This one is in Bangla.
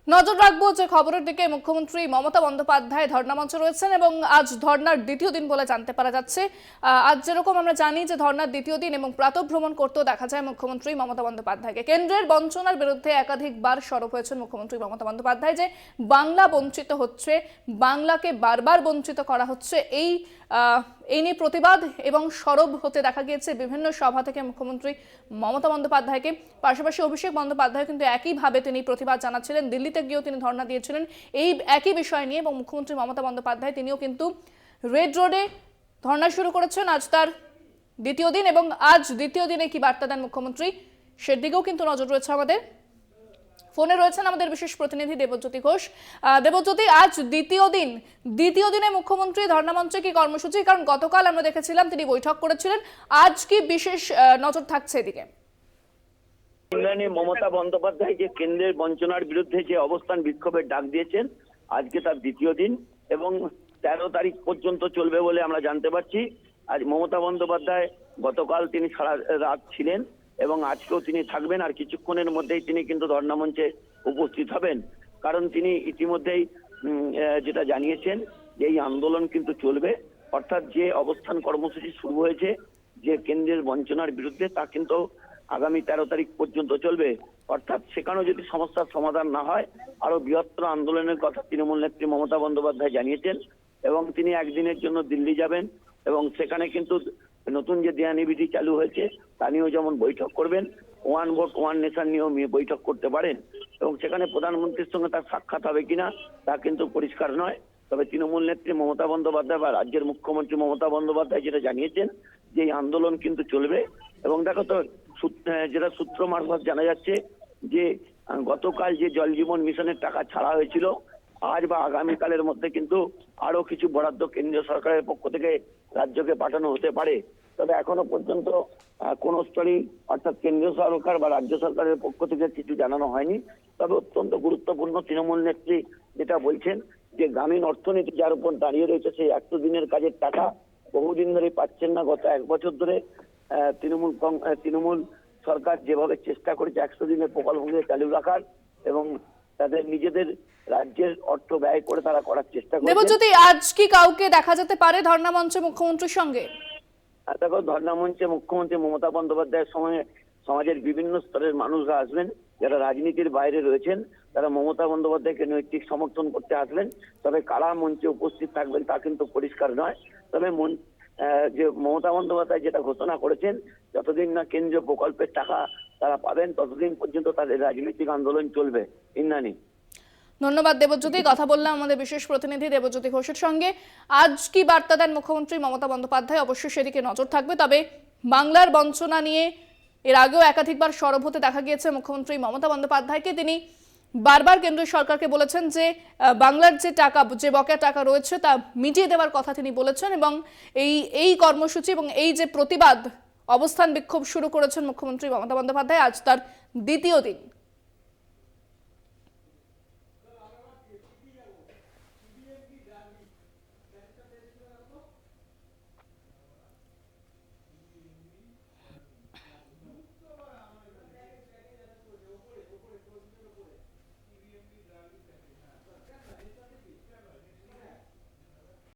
নজর রাখবো যে খবরের দিকে মুখ্যমন্ত্রী মমতা বন্দ্যোপাধ্যায় ধর্ণা মঞ্চে রয়েছেন এবং আজ ধর্ণার দ্বিতীয় দিন বলে জানতে পারা যাচ্ছে। আজ যেরকম আমরা জানি যে ধর্ণার দ্বিতীয় দিন এবং প্রাতঃভ্রমণ করতেও দেখা যায় মুখ্যমন্ত্রী মমতা বন্দ্যোপাধ্যায়কে। কেন্দ্রের বঞ্চনার বিরুদ্ধে একাধিকবার সরব হয়েছেন মুখ্যমন্ত্রী মমতা বন্দ্যোপাধ্যায় যে বাংলা বঞ্চিত হচ্ছে, বাংলাকে বারবার বঞ্চিত করা হচ্ছে, এই নিয়ে প্রতিবাদ এবং সরব হতে দেখা গিয়েছে বিভিন্ন সভা থেকে মুখ্যমন্ত্রী মমতা বন্দ্যোপাধ্যায়কে। পাশাপাশি অভিষেক বন্দ্যোপাধ্যায় কিন্তু একইভাবে তিনি প্রতিবাদ জানাচ্ছিলেন, দিল্লিতে গিয়েও তিনি ধর্ণা দিয়েছিলেন এই একই বিষয় নিয়ে। এবং মুখ্যমন্ত্রী মমতা বন্দ্যোপাধ্যায় তিনিও কিন্তু রেড রোডে ধর্ণা শুরু করেছেন, আজ তার দ্বিতীয় দিন। এবং আজ দ্বিতীয় দিনে কি বার্তা দেন মুখ্যমন্ত্রী সেদিকেও কিন্তু নজর রয়েছে আমাদের। ফোনে রয়েছেন আমাদের বিশেষ প্রতিনিধি দেবজ্যোতি ঘোষ। দেবজ্যোতি, আজ দ্বিতীয় দিনে মুখ্যমন্ত্রী ধর্ণামঞ্চে কি কর্মসূচি? কারণ গতকাল আমরা দেখেছিলাম তিনি বৈঠক করেছিলেন, আজ কি বিশেষ নজর থাকছে এদিকে? মমতা বন্দ্যোপাধ্যায় যে কেন্দ্রের বঞ্চনার বিরুদ্ধে যে অবস্থান বিক্ষোভের ডাক দিয়েছেন, আজকে তার দ্বিতীয় দিন এবং 13 তারিখ পর্যন্ত চলবে বলে আমরা জানতে পারছি। আজ মমতা বন্দ্যোপাধ্যায় গতকাল তিনি সারা রাত ছিলেন এবং আজকেও তিনি থাকবেন। আর কিছুক্ষণের মধ্যেই তিনি কিন্তু ধর্ণা মঞ্চে উপস্থিত হবেন, কারণ তিনি ইতিমধ্যেই যেটা জানিয়েছেন যে এই আন্দোলন কিন্তু চলবে। অর্থাৎ যে অবস্থান কর্মসূচি শুরু হয়েছে যে কেন্দ্রের বঞ্চনার বিরুদ্ধে, তা কিন্তু আগামী 13 তারিখ পর্যন্ত চলবে। অর্থাৎ সেখানেও যদি সমস্যার সমাধান না হয়, আরো বৃহত্তর আন্দোলনের কথা তৃণমূল নেত্রী মমতা বন্দ্যোপাধ্যায় জানিয়েছেন এবং তিনি একদিনের জন্য দিল্লি যাবেন এবং সেখানে কিন্তু নতুন যে দেয়ানিবিধি চালু হয়েছে তা নিয়েও যেমন বৈঠক করবেন, ওয়ান ভোট ওয়ান নেশন নিয়েও বৈঠক করতে পারেন এবং সেখানে প্রধানমন্ত্রীর সঙ্গে তার সাক্ষাৎ হবে কিনা তা কিন্তু পরিষ্কার নয়। তবে তৃণমূল নেত্রী মমতা বন্দ্যোপাধ্যায় বা রাজ্যের মুখ্যমন্ত্রী মমতা বন্দ্যোপাধ্যায় যেটা জানিয়েছেন যে এই আন্দোলন কিন্তু চলবে। এবং দেখো তো, যেটা সূত্র মারফত জানা যাচ্ছে যে গতকাল যে জল জীবন মিশনের টাকা ছাড়া হয়েছিল, আজ বা আগামীকালের মধ্যে কিন্তু আরো কিছু বরাদ্দ কেন্দ্রীয় সরকারের পক্ষ থেকে রাজ্যকে পাঠানো হতে পারে। তবে এখনো পর্যন্ত কোন স্তরেই অর্থাৎ কেন্দ্রীয় সরকার বা রাজ্য সরকারের পক্ষ থেকে কিছু জানানো হয়নি। তবে অত্যন্ত গুরুত্বপূর্ণ তৃণমূল নেত্রী যেটা বলছেন যে গ্রামীণ অর্থনীতি যার উপর দাঁড়িয়ে রয়েছে, সেই 100 দিনের কাজের টাকা বহুদিন ধরে পাচ্ছেন না। গত 1 বছর ধরে তৃণমূল সরকার যেভাবে চেষ্টা করেছে 100 দিনের প্রকল্পগুলো চালু রাখার এবং তাদের নিজেদের রাজ্যের অর্থ ব্যয় করে তারা করার চেষ্টা করছে। দেবজ্যোতি, আজ কি কাউকে দেখা যেতে পারে ধর্ণা মঞ্চে মুখ্যমন্ত্রীর সঙ্গে? দেখো, ধর্ণা মঞ্চে মুখ্যমন্ত্রী মমতা বন্দ্যোপাধ্যায়ের সময় সমাজের বিভিন্ন স্তরের মানুষরা আসবেন, যারা রাজনীতির বাইরে রয়েছেন তারা মমতা বন্দ্যোপাধ্যায়কে নৈতিক সমর্থন করতে আসবেন। তবে কারা মঞ্চে উপস্থিত থাকবেন তা কিন্তু পরিষ্কার নয়। তবে যে মমতা বন্দ্যোপাধ্যায় যেটা ঘোষণা করেছেন, যতদিন না কেন্দ্রীয় প্রকল্পের টাকা তারা পাবেন ততদিন পর্যন্ত তাদের রাজনৈতিক আন্দোলন চলবে। ইন্দ্রাণী, ধন্যবাদ দেবজ্যোতি। কথা বললাম আমাদের বিশেষ প্রতিনিধি দেবজ্যোতি ঘোষের সঙ্গে। আজ কি বার্তা দেন মুখ্যমন্ত্রী মমতা বন্দ্যোপাধ্যায়, অবশ্যই সেদিকে নজর থাকবে। তবে বাংলার বঞ্চনা নিয়ে এর আগেও একাধিকবার সরব হতে দেখা গিয়েছে মুখ্যমন্ত্রী মমতা বন্দ্যোপাধ্যায়কে। তিনি বারবার কেন্দ্রীয় সরকারকে বলেছেন যে বাংলার যে টাকা, যে বকেয়া টাকা রয়েছে তা মিটিয়ে দেওয়ার কথা তিনি বলেছেন। এবং এই কর্মসূচি এবং এই যে প্রতিবাদ অবস্থান বিক্ষোভ শুরু করেছেন মুখ্যমন্ত্রী মমতা বন্দ্যোপাধ্যায়, আজ তার দ্বিতীয় দিন।